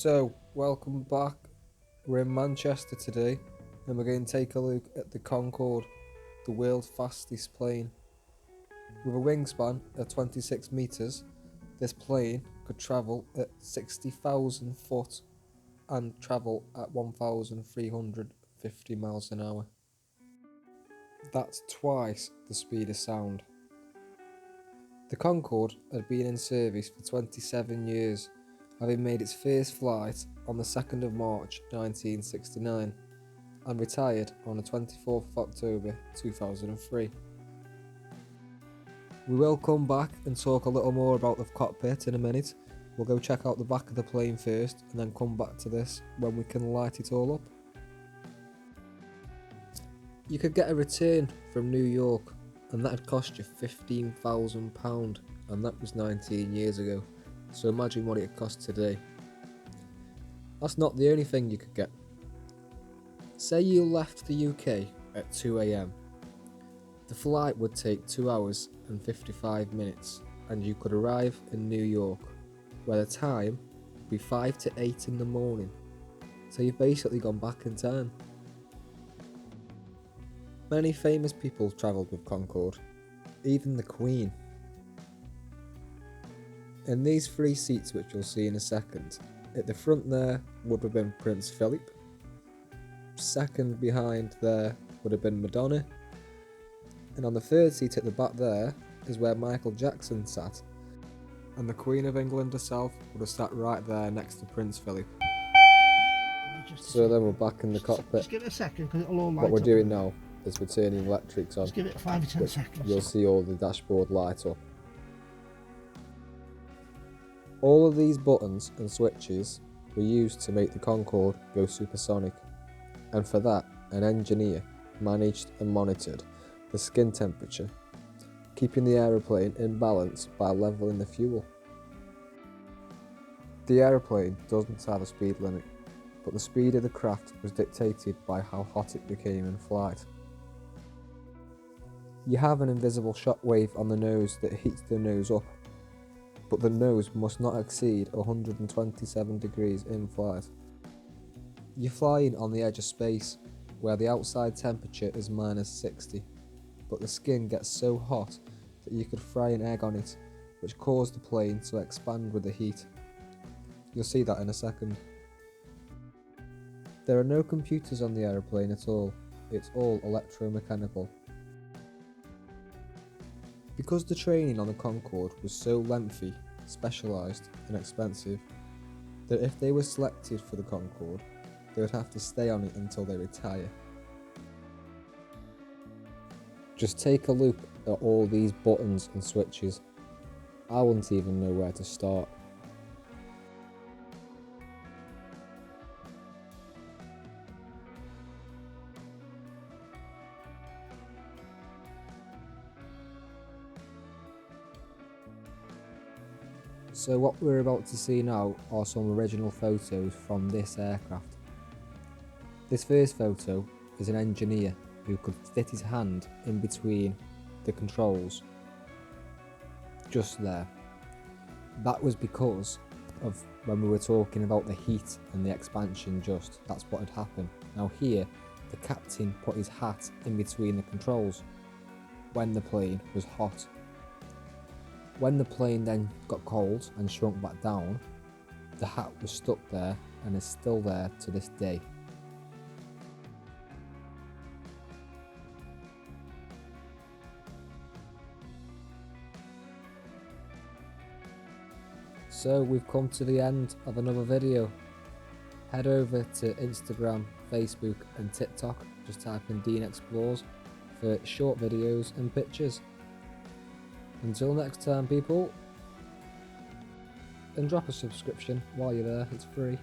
So, welcome back. We're in Manchester today and we're going to take a look at the Concorde, the world's fastest plane. With a wingspan of 26 metres, this plane could travel at 60,000 foot and travel at 1,350 miles an hour. That's twice the speed of sound. The Concorde had been in service for 27 years, having made its first flight on the 2nd of March 1969 and retired on the 24th of October 2003. We will come back and talk a little more about the cockpit in a minute. We'll go check out the back of the plane first and then come back to this when we can light it all up. You could get a return from New York and that'd cost you £15,000, and that was 19 years ago, so imagine what it'd cost today. That's not the only thing you could get. Say you left the UK at 2 AM. The flight would take 2 hours and 55 minutes and you could arrive in New York, where the time would be 5 to 8 in the morning, so you've basically gone back in time. Many famous people travelled with Concorde, even the Queen. In these 3 seats, which you'll see in a second, at the front there would have been Prince Philip, second behind there would have been Madonna, and on the 3rd seat at the back there is where Michael Jackson sat, and the Queen of England herself would have sat right there next to Prince Philip. So then we're back in the cockpit. Just give it a second because it'll all light What we're up. doing now is we're turning electrics on. Just give it 5 or 10 seconds. You'll see all the dashboard light up. All of these buttons and switches were used to make the Concorde go supersonic, and for that an engineer managed and monitored the skin temperature, keeping the aeroplane in balance by levelling the fuel. The aeroplane doesn't have a speed limit, but the speed of the craft was dictated by how hot it became in flight. You have an invisible shock wave on the nose that heats the nose up, but the nose must not exceed 127 degrees in flight. You're flying on the edge of space, where the outside temperature is -60, but the skin gets so hot that you could fry an egg on it, which caused the plane to expand with the heat. You'll see that in a second. There are no computers on the aeroplane at all, it's all electromechanical. Because the training on the Concorde was so lengthy, specialised and expensive, that if they were selected for the Concorde, they would have to stay on it until they retire. Just take a look at all these buttons and switches. I wouldn't even know where to start. So what we're about to see now are some original photos from this aircraft. This first photo is an engineer who could fit his hand in between the controls, just there. That was because of when we were talking about the heat and the expansion, that's what had happened. Now here, the captain put his hat in between the controls when the plane was hot. When the plane then got cold and shrunk back down, the hat was stuck there and is still there to this day. So we've come to the end of another video. Head over to Instagram, Facebook and TikTok, just type in Dean Explores for short videos and pictures. Until next time people, and drop a subscription while you're there, it's free.